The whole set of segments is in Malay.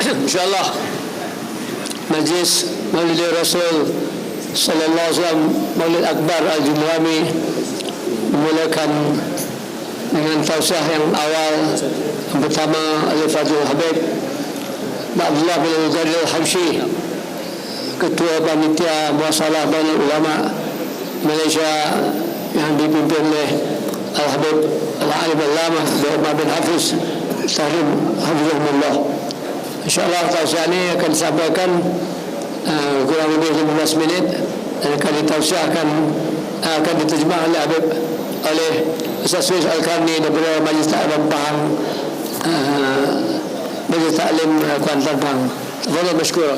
InsyaAllah Majlis Maulid Rasul Sallallahu Alaihi Wasallam Maulid Akbar Al-Jumu'ami memulakan dengan tausiah yang awal. Yang pertama Al-Fatihah Habib Abdullah bin Al-Zadil Al-Habsyi, Ketua Panitia Muasalah Bainul Ulama Malaysia yang dipimpin oleh Al-Habib Al-Alim Al-Lamah Umar bin Hafiz Tahrim Hafizahullah. InsyaAllah tausiah ini akan disampaikan kurang lebih 15 minit dan akan ditausiahkan, akan diterjemah oleh Ustaz Suiz Al-Karni daripada Majlis Taklim Pahang, Majlis Taklim Kuantan Pahang. Boleh bersyukur.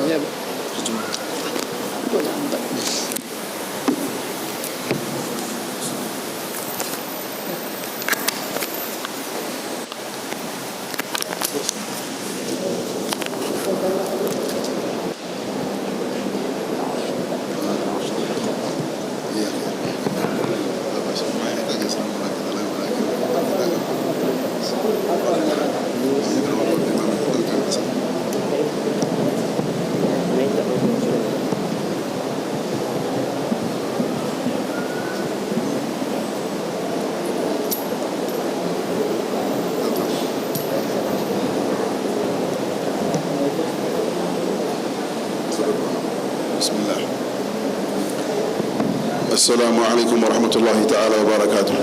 Assalamualaikum warahmatullahi taala wabarakatuh.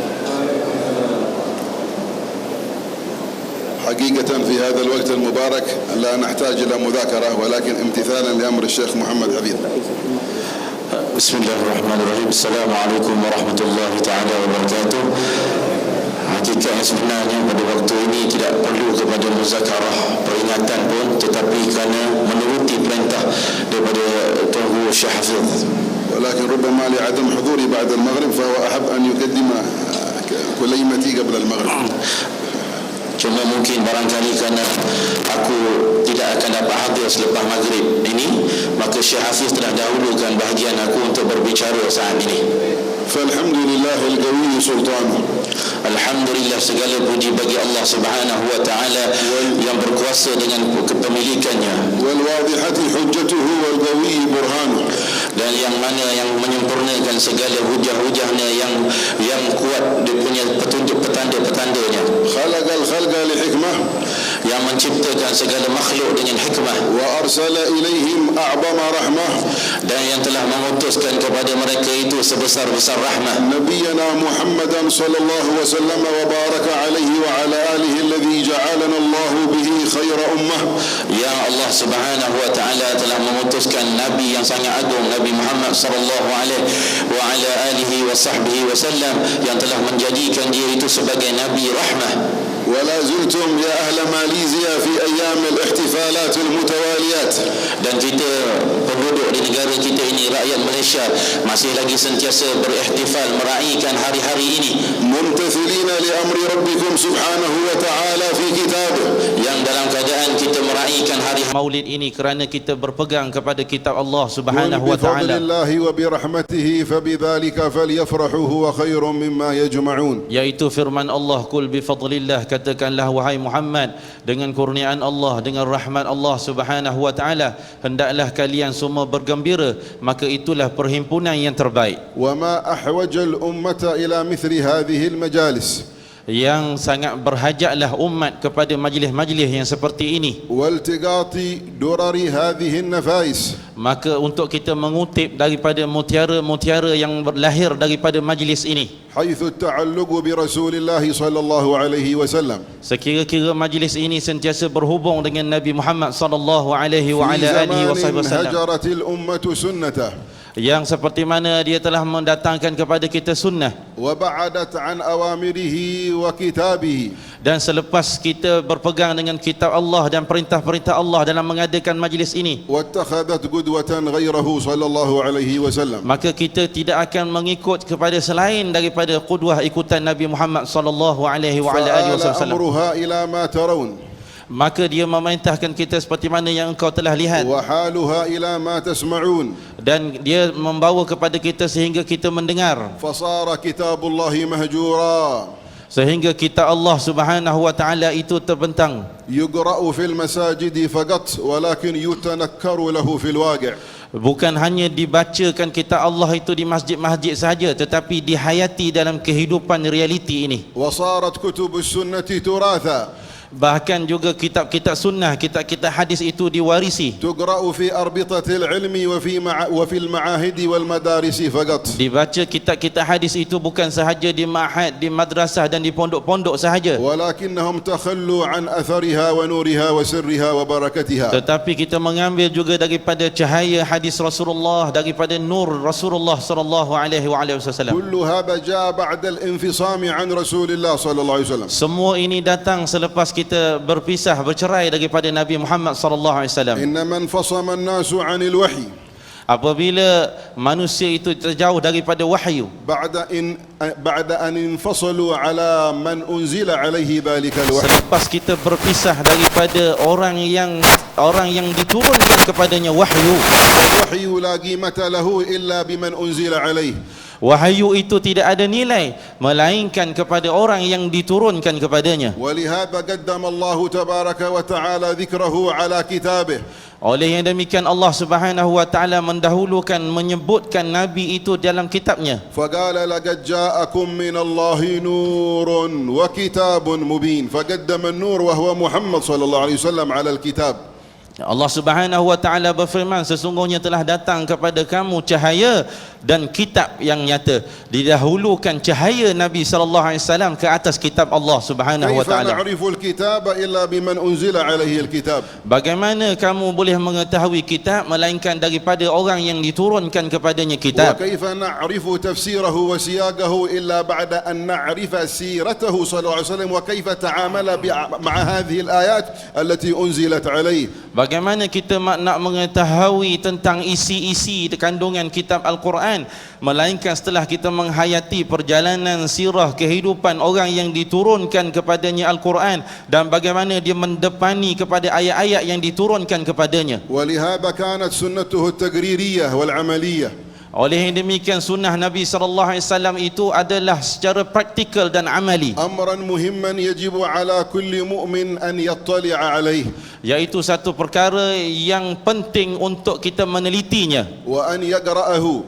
حقيقة في هذا الوقت المبارك لا نحتاج إلى مذاكرة ولكن امتثالا لأمر الشيخ محمد حفيظ. بسم الله الرحمن الرحيم. السلام عليكم ورحمة الله تعالى وبركاته. Hakikatnya sebenarnya pada waktu ini tidak perlu kepada muzakarah, peringatan pun, tetapi kerana menuruti perintah daripada Tuanku Syekh Hafiz. ولكن ربما لعدم حضوري بعد المغرب فهو أحب أن يقدم كلمتي قبل المغرب. Cuma mungkin barangkali kerana aku tidak akan dapat hadir selepas maghrib ini, maka Syekh Hafiz telah dahulukan bahagian aku untuk berbicara saat ini. فالحمد لله القوي سلطانه. Alhamdulillah, segala puji bagi Allah Subhanahu wa taala yang berkuasa dengan kepemilikannya. والواضحة حجته والقوي برهانه. Dan yang mana yang menyempurnakan segala hujah-hujahnya, yang kuat dia punya petunjuk petanda-petandanya. خلق الخلق لحكمة. Yang menciptakan segala makhluk dengan hikmah. وأرسل إليهم أعظم رحمة. Dan yang telah mengutuskan kepada mereka itu sebesar-besar rahmah. نبينا محمدا صلى الله وسلم وبارك عليه وعلى آله الذي جعلنا الله به خير أمة. Yang Allah Subhanahu wa taala telah mengutuskan nabi yang sangat agung, Nabi Muhammad sallallahu alaihi wa ala alihi wa sahbihi wasallam, yang telah menjadikan dia itu sebagai nabi rahmah. ولا زلتم يا أهل ماليزيا في أيام الاحتفالات المتواليات. Dan kita penduduk di negara kita ini, rakyat Malaysia, masih lagi sentiasa berihtifal, meraihkan hari-hari ini, ممتثلين لأمر ربكم سبحانه وتعالى في كتابه. yang dalam keadaan kita meraihkan hari Maulid ini kerana kita berpegang kepada kitab Allah Subhanahu wa بفضل taala, الله وبرحمته فبذلك فليفرحوا هو خير مما يجمعون. yaitu firman Allah, kul bifadlillah, katakanlah wahai Muhammad, dengan kurniaan Allah, dengan rahmat Allah Subhanahu wa taala, hendaklah kalian semua bergembira, maka itulah perhimpunan yang terbaik. وما أحوج الأمة إلى مثل هذه المجالس. Yang sangat berhajatlah umat kepada majlis-majlis yang seperti ini. والتقاط درر هذه النفائس. Maka untuk kita mengutip daripada mutiara-mutiara yang lahir daripada majlis ini, حيث التعلق برسول الله صلى الله عليه وسلم. sekira-kira majlis ini sentiasa berhubung dengan Nabi Muhammad sallallahu alaihi wa ala alihi wasallam, هجرت الأمة سنته. yang seperti mana dia telah mendatangkan kepada kita sunnah, وبعدت عن أوامره وكتابه. dan selepas kita berpegang dengan kitab Allah dan perintah-perintah Allah dalam mengadakan majlis ini, واتخذت قدوة غيره صلى الله عليه وسلم. maka kita tidak akan mengikut kepada selain daripada qudwah ikutan Nabi Muhammad sallallahu alaihi wa ala alihi فآل wasallam. أمرها إلى ما ترون. Maka dia memerintahkan kita seperti mana yang engkau telah lihat, وحالها إلى ما تسمعون. dan dia membawa kepada kita sehingga kita mendengar. فصار كتاب الله مهجورا. sehingga kitab Allah Subhanahu wa taala itu terbentang. يقرأ في المساجد فقط ولكن يتنكر له في الواقع. Bukan hanya dibacakan kitab Allah itu di masjid-masjid sahaja, tetapi dihayati dalam kehidupan realiti ini. وصارت كتب السنة تراثا Bahkan juga kitab-kitab sunnah, kitab-kitab hadis itu diwarisi, تقرأ في أربطة العلم وفي المعاهد والمدارس فقط. dibaca kitab-kitab hadis itu bukan sahaja di ma'had, di madrasah dan di pondok-pondok sahaja, ولكنهم تخلوا عن أثرها ونورها وسرها وبركتها. tetapi kita mengambil juga daripada cahaya hadis Rasulullah, daripada nur Rasulullah sallallahu alaihi wasallam. كل هذا جاء بعد الانفصام عن رسول الله صلى الله عليه وسلم. Semua ini datang selepas kita berpisah, bercerai daripada Nabi Muhammad sallallahu alaihi wasallam. إنما انفصم الناس عن الوحي Apabila manusia itu terjauh daripada wahyu, بعد أن انفصلوا على من أنزل عليه ذلك الوحي. selepas kita berpisah daripada orang yang diturunkan kepadanya wahyu. الوحي لا قيمة له إلا بمن أنزل عليه. Wahyu itu tidak ada nilai melainkan kepada orang yang diturunkan kepadanya. ولهذا قدم الله تبارك وتعالى ذكره على كتابه. Oleh yang demikian Allah Subhanahu wa taala mendahulukan menyebutkan nabi itu dalam kitabnya. فقال لقد جاءكم من الله نور وكتاب مبين. فقدم النور وهو محمد صلى الله عليه وسلم على الكتاب. Allah Subhanahu wa taala berfirman, sesungguhnya telah datang kepada kamu cahaya dan kitab yang nyata. Didahulukan cahaya Nabi sallallahu alaihi wasallam ke atas kitab Allah Subhanahu wa كيف taala. نعرف الكتاب إلا بمن أنزل عليه الكتاب. Bagaimana kamu boleh mengetahui kitab melainkan daripada orang yang diturunkan kepadanya kitab? وكيف نعرف تفسيره وسياقه إلا بعد أن نعرف سيرته صلى الله عليه وسلم وكيف تعامل مع هذه الآيات التي أنزلت عليه. Bagaimana kita nak mengetahui tentang isi-isi kandungan kitab Al-Quran melainkan setelah kita menghayati perjalanan sirah kehidupan orang yang diturunkan kepadanya Al-Quran dan bagaimana dia mendepani kepada ayat-ayat yang diturunkan kepadanya. ولهذا كانت سنته التقريرية والعملية. Oleh yang demikian sunnah Nabi sallallahu alaihi wasallam itu adalah secara praktikal dan amali, أمرا مهما يجب على كل مؤمن أن يطلع عليه. iaitu satu perkara yang penting untuk kita menelitinya, وأن يقرأه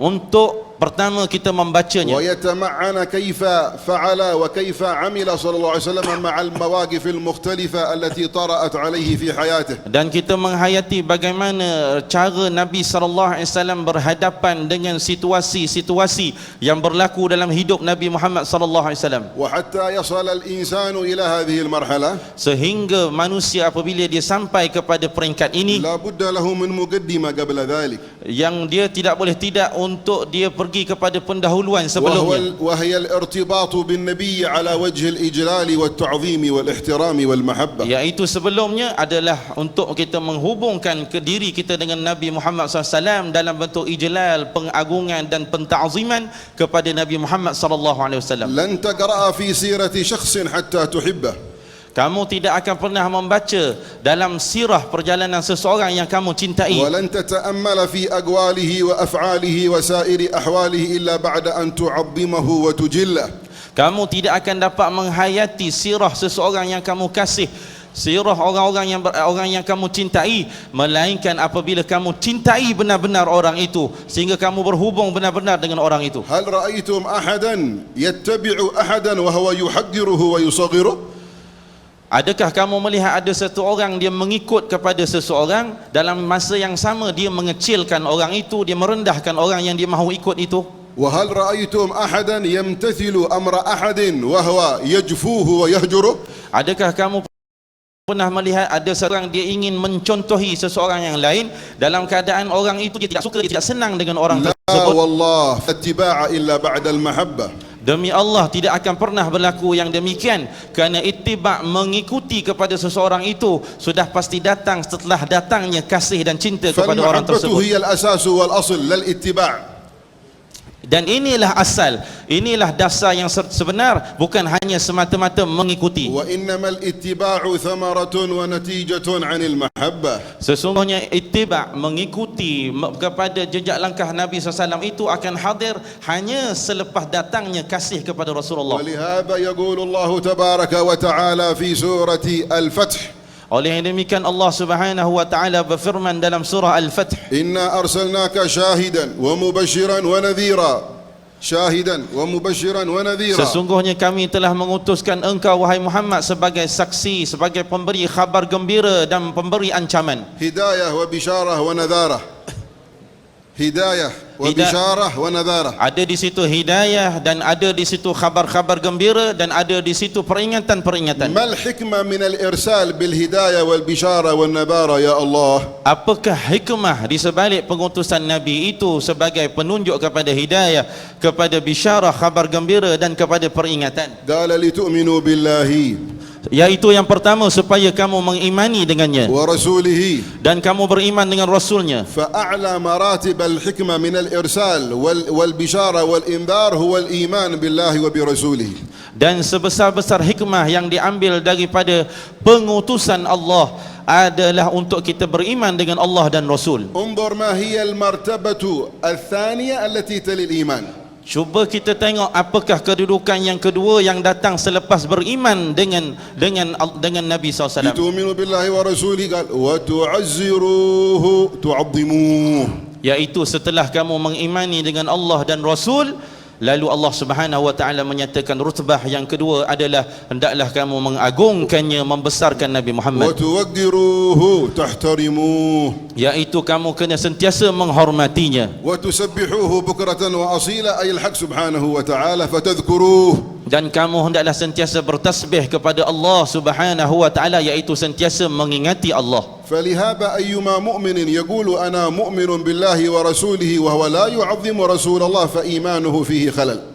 untuk pertama kita membacanya ويتمعن كيف فعل وكيف عمل صلى الله عليه وسلم مع المواقف المختلفة التي طرأت عليه في حياته. dan kita menghayati bagaimana cara Nabi sallallahu alaihi wasallam berhadapan dengan situasi-situasi yang berlaku dalam hidup Nabi Muhammad sallallahu alaihi wasallam, وحتى يصل الإنسان إلى هذه المرحلة sehingga manusia apabila dia sampai kepada peringkat ini, لا بد له من مقدمة قبل ذلك، yang dia tidak boleh tidak untuk dia pergi kepada pendahuluan sebelumnya, وهي الارتباط بالنبي على وجه الإجلال والتعظيم والاحترام والمحبة. iaitu sebelumnya adalah untuk kita menghubungkan ke diri kita dengan Nabi Muhammad SAW dalam bentuk ijlal, pengagungan dan penta'ziman kepada Nabi Muhammad SAW. لن تقرأ في سيرة شخص حتى تحبه. Kamu tidak akan pernah membaca dalam sirah perjalanan seseorang yang kamu cintai, ولن تتأمل في أقواله وأفعاله وسائر أحواله إلا بعد أن تعظمه وتجله. kamu tidak akan dapat menghayati sirah seseorang yang kamu kasih, sirah orang yang kamu cintai, melainkan apabila kamu cintai benar-benar orang itu sehingga kamu berhubung benar-benar dengan orang itu. هل رأيتم أحدا يتبع أحدا وهو يحقره ويصغره؟ Adakah kamu melihat ada satu orang dia mengikut kepada seseorang, dalam masa yang sama dia mengecilkan orang itu, dia merendahkan orang yang dia mahu ikut itu? وهل رأيتم أحدا يمتثل أمر أحد وهو يجفوه ويهجره؟ Adakah kamu pernah melihat ada seorang dia ingin mencontohi seseorang yang lain dalam keadaan orang itu dia tidak suka, dia tidak senang dengan orang لا tersebut? والله اتباع إلا بعد المحبة. Demi Allah tidak akan pernah berlaku yang demikian, kerana ittiba' mengikuti kepada seseorang itu sudah pasti datang setelah datangnya kasih dan cinta kepada orang فالمحبة tersebut. هي الأساس والأصل للاتباع. Dan inilah asal, inilah dasar yang sebenar, bukan hanya semata-mata mengikuti. وإنما الاتباع ثمرة ونتيجة عن المحبة. Sesungguhnya ittiba', mengikuti kepada jejak langkah Nabi SAW itu akan hadir hanya selepas datangnya kasih kepada Rasulullah. ولهذا يقول الله تبارك وتعالى في سورة الفتح. Oleh yang demikian Allah Subhanahu wa taala berfirman dalam surah Al-Fath, إنا أرسلناك شاهدا ومبشرا ونذيرا شاهدا ومبشرا ونذيرا. sesungguhnya kami telah mengutuskan engkau wahai Muhammad sebagai saksi, sebagai pemberi khabar gembira dan pemberi ancaman. هداية وبشارة ونذارة. هداية وبشارة ونذارة. Ada di situ hidayah dan ada di situ khabar-khabar gembira dan ada di situ peringatan-peringatan. ما الحكمة من الإرسال بالهداية والبشارة والنذارة يا الله؟ Apakah hikmah di sebalik pengutusan Nabi itu sebagai penunjuk kepada hidayah, kepada bisyarah, khabar gembira dan kepada peringatan? قال لتؤمنوا بالله Yaitu yang pertama, supaya kamu mengimani dengannya ورسوله. dan kamu beriman dengan Rasulnya. فأعلى مراتب الحكمة من الإرسال والبشارة والإنذار هو الإيمان بالله وبرسوله. Dan sebesar-besar hikmah yang diambil daripada pengutusan Allah adalah untuk kita beriman dengan Allah dan Rasul. انظر ما هي المرتبة الثانية التي تلي الإيمان. Cuba kita tengok apakah kedudukan yang kedua yang datang selepas beriman dengan Nabi SAW. لتؤمنوا بالله ورسوله قال وتعزروه تعظموه. Yaitu setelah kamu mengimani dengan Allah dan Rasul, lalu Allah Subhanahu wa taala menyatakan rutbah yang kedua adalah hendaklah kamu mengagungkannya, membesarkan Nabi Muhammad. وتوقروه تحترموه. Yaitu kamu kena sentiasa menghormatinya. وتسبحوه بكرة وأصيلا أي الحق سبحانه وتعالى فتذكروه. Dan kamu hendaklah sentiasa bertasbih kepada Allah Subhanahu wa taala, yaitu sentiasa mengingati Allah. فلهذا أيما مؤمن يقول أنا مؤمن بالله ورسوله وهو لا يعظم رسول الله فإيمانه فيه خلل.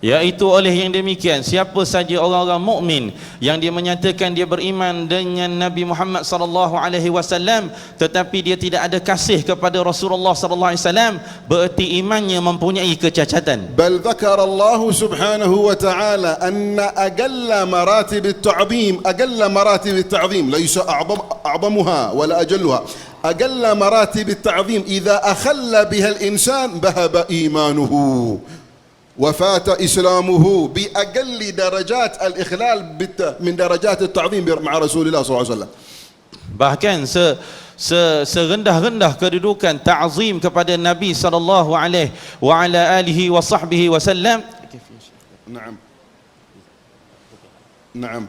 Yaitu oleh yang demikian, siapa saja orang-orang mukmin yang dia menyatakan dia beriman dengan Nabi Muhammad sallallahu alaihi wasallam tetapi dia tidak ada kasih kepada Rasulullah sallallahu alaihi wasallam, berarti imannya mempunyai kecacatan. بل ذكر الله سبحانه وتعالى أن أقل مراتب التعظيم ليس أعظمها ولا أجلها، أقل مراتب التعظيم إذا أخل بها الإنسان ذهب إيمانه وفات إسلامه بأقل درجات الإخلال من درجات التعظيم مع رسول الله صلى الله عليه وسلم. Bahkan serendah-rendah kedudukan ta'zim kepada Nabi sallallahu alaihi wa ala alihi wa sahbihi wasallam. نعم نعم.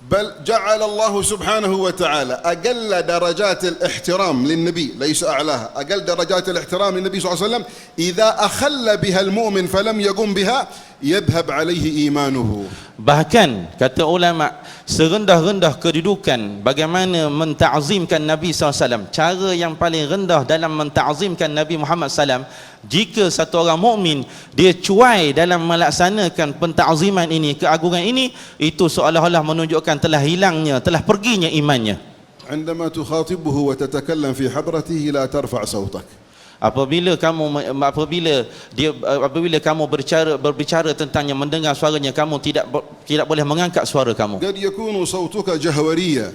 بل جعل الله سبحانه وتعالى أقل درجات الاحترام للنبي ليس أعلاها، أقل درجات الاحترام للنبي صلى الله عليه وسلم إذا أخل بها المؤمن فلم يقم بها يذهب عليه إيمانه. Bahkan kata ulama, serendah-rendah kedudukan bagaimana menta'zimkan Nabi SAW, cara yang paling rendah dalam menta'zimkan Nabi Muhammad SAW, jika satu orang mukmin dia cuai dalam melaksanakan penta'ziman ini, keagungan ini, itu seolah-olah menunjukkan telah hilangnya, telah perginya imannya. عندما تخاطبه وتتكلم في حضرته لا ترفع صوتك. Apabila kamu berbicara tentangnya, mendengar suaranya, kamu tidak boleh mengangkat suara kamu. قد يكون صوتك جهورية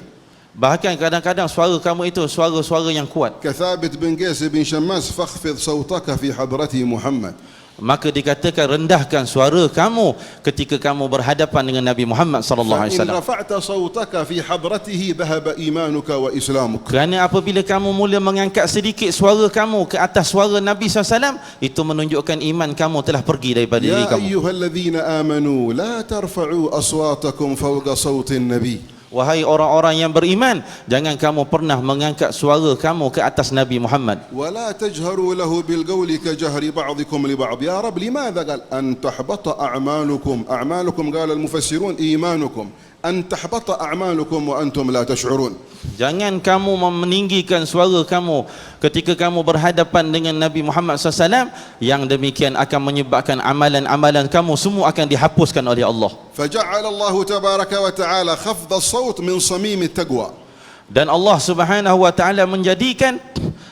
Bahkan kadang-kadang suara kamu itu suara-suara yang kuat. كثابت بن قيس بن شماس فاخفض صوتك في حضرة محمد. Maka dikatakan rendahkan suara kamu ketika kamu berhadapan dengan Nabi Muhammad sallallahu alaihi فإن wasallam. رفعت صوتك في حضرته ذهب إيمانك وإسلامك. Kerana apabila kamu mula mengangkat sedikit suara kamu ke atas suara Nabi SAW, itu menunjukkan iman kamu telah pergi daripada diri يا kamu. أيها الذين آمنوا لا ترفعوا أصواتكم فوق صوت النبي. Wahai orang-orang yang beriman, jangan kamu pernah mengangkat suara kamu ke atas Nabi Muhammad. ولا تجهروا له بالقول كجهر بعضكم لبعض. يا رب لماذا قال أن تحبط أعمالكم قال المفسرون إيمانكم أن تحبط أعمالكم وأنتم لا تشعرون. Jangan kamu meninggikan suara kamu ketika kamu berhadapan dengan Nabi Muhammad SAW, yang demikian akan menyebabkan amalan-amalan kamu semua akan dihapuskan oleh Allah. فجعل الله تبارك وتعالى خفض الصوت من صميم التقوى. Dan Allah Subhanahu wa taala menjadikan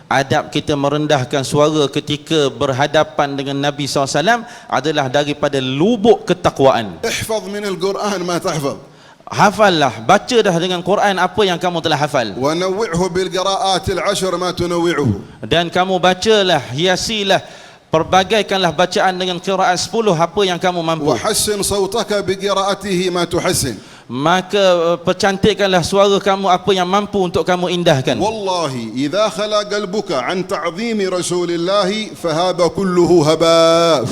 adab kita merendahkan suara ketika berhadapan dengan Nabi SAW adalah daripada lubuk ketakwaan. احفظ من القرآن ما تحفظ Hafallah, baca dah dengan Quran apa yang kamu telah hafal, ونوعه بالقراءات العشر ما تنوعه. dan kamu bacalah, hiasilah, perbagaikanlah bacaan dengan qiraat 10 apa yang kamu mampu. وحسن صوتك بقراءته ما تحسن. Maka percantikkanlah suara kamu apa yang mampu untuk kamu indahkan. والله إذا خلا قلبك عن تعظيم رسول الله فهذا كله هباء.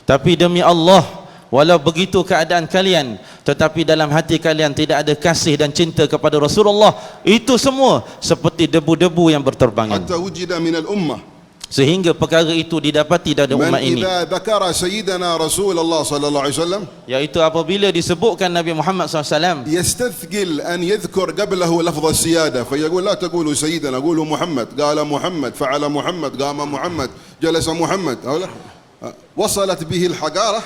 Tapi demi Allah, walau begitu keadaan kalian, tetapi dalam hati kalian tidak ada kasih dan cinta kepada Rasulullah, itu semua seperti debu-debu yang berterbangan. حتى وجد من الأمة Sehingga perkara itu didapati dari من umat ini, إذا ذكر سيدنا رسول الله صلى الله عليه وسلم yaitu apabila disebutkan Nabi Muhammad SAW, يستثقل أن يذكر قبله لفظ السيادة فيقول لا تقولوا سيدنا قولوا محمد، قال محمد، فعل محمد، قام محمد، جلس محمد. وصلت به الحقارة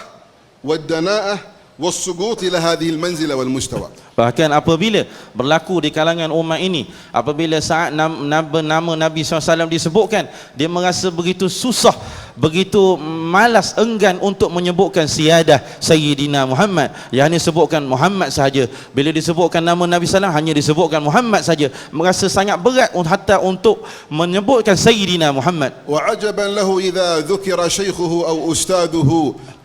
والدناءة والسقوط إلى هذه المنزلة والمستوى. bahkan apabila berlaku di kalangan umat ini, apabila saat nama Nabi SAW disebutkan, dia merasa begitu susah, begitu malas, enggan untuk menyebutkan siyadah Sayyidina Muhammad. Yang hanya sebutkan Muhammad sahaja. Bila disebutkan nama Nabi SAW, hanya disebutkan Muhammad saja. Merasa sangat berat hatta untuk menyebutkan Sayyidina Muhammad. وعجبا له إذا ذكر شيخه أو أستاذه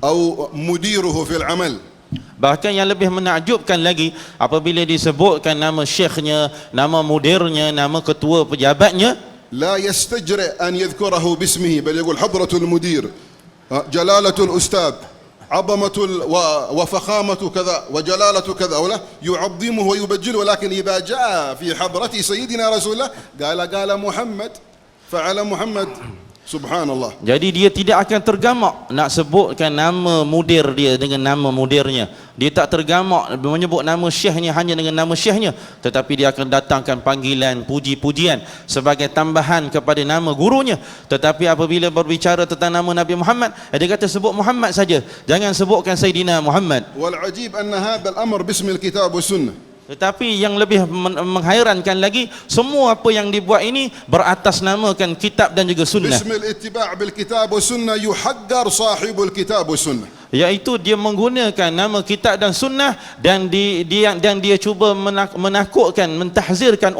أو مديره في العمل. Bahkan yang lebih menakjubkan lagi, apabila disebutkan nama syekhnya, nama mudirnya, nama ketua pejabatnya, لا يستجرئ أن يذكره باسمه بل يقول حضرة المدير، جلالة الأستاذ، عظمة وفخامة كذا وجلالة كذا، ولا يعظمه ويبجله. ولكن إذا جاء في حضرة سيدنا رسول الله قال محمد، فعل محمد. Subhanallah. Jadi dia tidak akan tergamak nak sebutkan nama mudir dia dengan nama mudirnya. Dia tak tergamak menyebut nama syekhnya hanya dengan nama syekhnya, tetapi dia akan datangkan panggilan puji-pujian sebagai tambahan kepada nama gurunya. Tetapi apabila berbicara tentang nama Nabi Muhammad, dia kata sebut Muhammad saja, jangan sebutkan Sayyidina Muhammad. Wal ajib anna hadha al-amr bismi al-kitab was sunnah. Tetapi yang lebih menghairankan lagi, semua apa yang dibuat ini beratasnamakan kitab dan juga sunnah. Bismil ittiba' bil kitab was sunnah yuhaddar sahibul kitab was sunnah. Iaitu dia menggunakan nama kitab dan sunnah, dan dia cuba menakutkan, mentahzirkan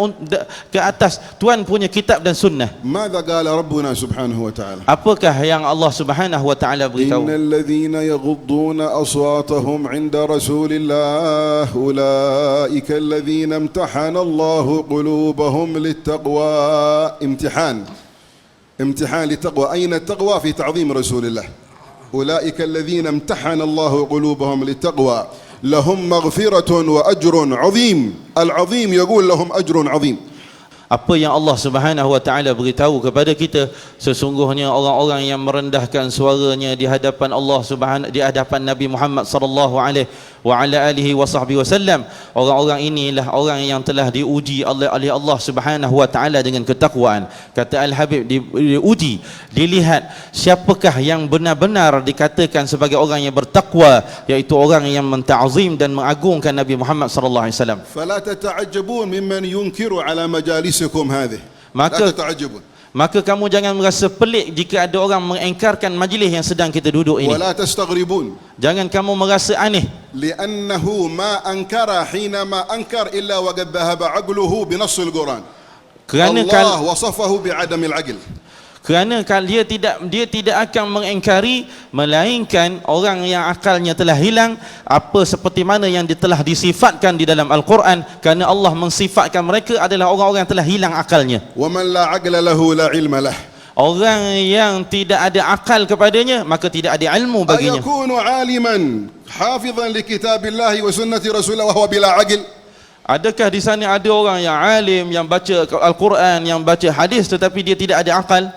ke atas Tuhan punya kitab dan sunnah. Mada qala Rabbuna subhanahu wa ta'ala? Apakah yang Allah subhanahu wa ta'ala beritahu? Innal ladhina yaghudduna aswatahum 'inda rasulillah ulaika alladhina imtahana Allahu qulubahum littaqwa. Imtihan littaqwa. Aina at-taqwa fi ta'zim rasulillah. أولئك الذين امتحن الله قلوبهم للتقوى لهم مغفرة وأجر عظيم. العظيم يقول لهم أجر عظيم. Apa yang Allah Subhanahu wa taala beritahu kepada kita, sesungguhnya orang-orang yang merendahkan suaranya di hadapan Allah Subhanahu, di hadapan Nabi Muhammad sallallahu alaihi wa ala alihi wasallam, orang-orang inilah orang yang telah diuji oleh Allah Subhanahu wa taala dengan ketakwaan. Kata Al-Habib, diuji, dilihat siapakah yang benar-benar dikatakan sebagai orang yang bertakwa, iaitu orang yang menta'zim dan mengagungkan Nabi Muhammad sallallahu alaihi wasallam. فلا تتعجبون ممن ينكر على مجالسكم هذه. لا تتعجبون. Maka kamu jangan merasa pelik jika ada orang mengingkarkan majlis yang sedang kita duduk ini. ولا تستغربون. Jangan kamu merasa aneh. لأنه ما أنكر حينما أنكر إلا وقد ذهب عقله بنص القرآن. الله وصفه بعدم العقل. Kerana dia tidak akan mengingkari melainkan orang yang akalnya telah hilang, apa seperti mana yang telah disifatkan di dalam Al-Quran, kerana Allah mensifatkan mereka adalah orang-orang yang telah hilang akalnya. ومن لا عقل له لا علم له. Orang yang tidak ada akal kepadanya, maka tidak ada ilmu baginya. أيكون عالما حافظا لكتاب الله وسنة رسوله وهو بلا عقل؟ Adakah di sana ada orang yang alim, yang baca Al-Quran, yang baca hadis, tetapi dia tidak ada akal?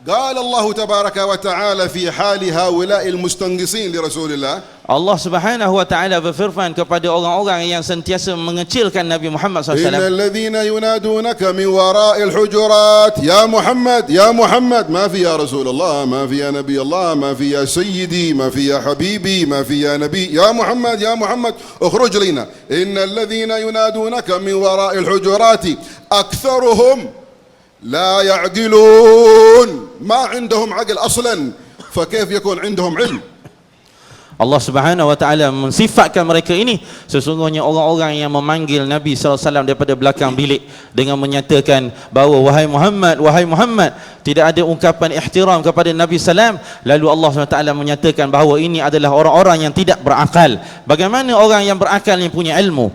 قال الله تبارك وتعالى في حال هؤلاء المستنقصين لرسول الله. Allah Subhanahu wa taala berfirman kepada orang-orang yang sentiasa mengecilkan Nabi Muhammad SAW. إن الذين ينادونك من وراء الحجرات يا محمد يا محمد. ما في يا رسول الله، ما في يا نبي الله، ما في يا سيدي، ما في يا حبيبي، ما في يا نبي. يا محمد يا محمد اخرج لنا. إن الذين ينادونك من وراء الحجرات أكثرهم لا يعقلون ما عندهم عقل أصلا فكيف يكون عندهم علم Allah Subhanahu wa taala mensifatkan mereka ini sesungguhnya orang-orang yang memanggil Nabi sallallahu alaihi wasallam daripada belakang bilik dengan menyatakan bahawa wahai Muhammad tidak ada ungkapan ihtiram kepada Nabi sallam, lalu Allah SWT menyatakan bahawa ini adalah orang-orang yang tidak berakal. Bagaimana orang yang berakal yang punya ilmu?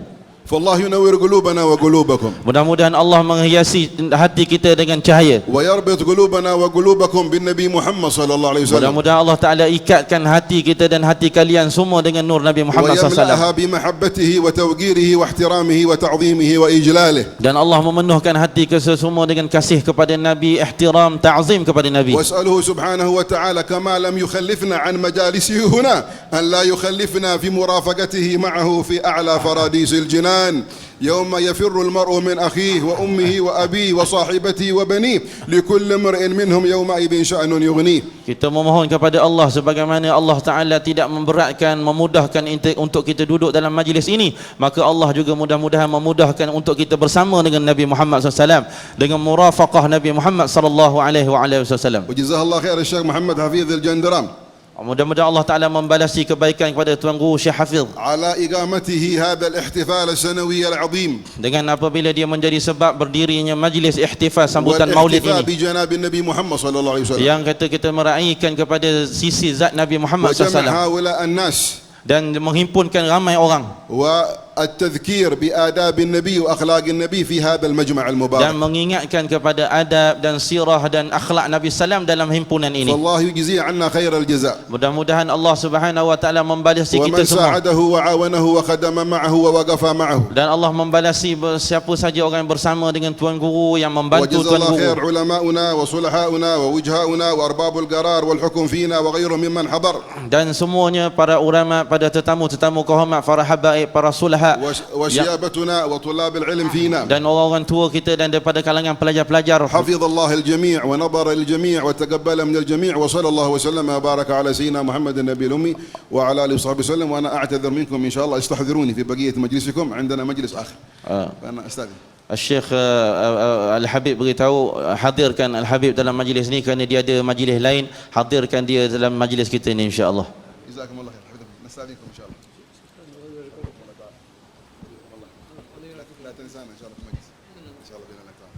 فالله ينور قلوبنا وقلوبكم Mudah-mudahan Allah menghiasi hati kita dengan cahaya. ويربط قلوبنا وقلوبكم بالنبي محمد صلى الله عليه وسلم Mudah-mudahan Allah Ta'ala ikatkan hati kita dan hati kalian semua dengan nur Nabi Muhammad SAW. ويملأها بمحبته وتوقيره واحترامه وتعظيمه وإجلاله Dan Allah memenuhkan hati kita semua dengan kasih kepada Nabi, ihtiram, ta'zim kepada Nabi. واسأله سبحانه وتعالى كما لم يخلفنا عن مجالسه هنا أن لا يخلفنا في مرافقته معه في أعلى فراديس الجنان يوم يفر المرء من أخيه وأمه وأبيه وصاحبته وبنيه لكل امرئ منهم يومئذ شأن يغنيه. Kita memohon kepada Allah sebagaimana Allah Ta'ala tidak memberatkan, memudahkan untuk kita duduk dalam majlis ini, maka Allah juga mudah-mudahan memudahkan untuk kita bersama dengan Nabi Muhammad SAW, dengan murafaqah Nabi Muhammad SAW. وجزاه الله خير الشيخ محمد حفيظ الجندرام Mudah-mudahan Allah Ta'ala membalasi kebaikan kepada Tuan Guru Syekh Hafiz على إقامته هذا الاحتفال السنوي العظيم dengan apabila dia menjadi sebab berdirinya majlis ihtifal sambutan maulid والاحتفاء ini, بجناب النبي محمد صلى الله عليه وسلم yang kata kita meraihkan kepada sisi zat Nabi Muhammad وجمع SAW هؤلاء الناس dan menghimpunkan ramai orang والتذكير بآداب النبي وأخلاق النبي في هذا المجمع dan المبارك mengingatkan kepada adab dan sirah dan akhlak Nabi Sallam dalam himpunan ini. فالله يجزيه عنا خير الجزاء Mudah-mudahan Allah Subhanahu wa taala membalasi kita ومن semua, ساعده وعاونه وخدم معه ووقف معه dan Allah membalasi siapa saja orang yang bersama dengan Tuan Guru, yang membantu وجزا Tuan الله خير Guru, علماؤنا وصلحاؤنا ووجهاؤنا وأرباب القرار والحكم فينا وغيرهم ممن حضر dan semuanya para ulama, pada tetamu-tetamu kehormat, para habaib, para sulaha, وشيابتنا وطلاب العلم فينا dan orang-orang tua kita dan daripada kalangan pelajar-pelajar. حفظ الله الجميع ونظر الجميع وتقبل من الجميع وصلى الله وسلم وبارك على سيدنا محمد النبي الأمي وعلى آله وصحبه وسلم. وأنا أعتذر منكم إن شاء الله استحضروني في بقية مجلسكم عندنا مجلس آخر. فأنا أستاذن. Syekh Al-Habib beritahu hadirkan Al-Habib dalam majlis ni kerana dia ada majlis lain, hadirkan dia dalam majlis kita ni insya-Allah. جزاكم الله خير. نستأذنكم إن شاء الله. لا تنسانا إن شاء الله في المجلس. إن شاء الله بإذن الله تعالى.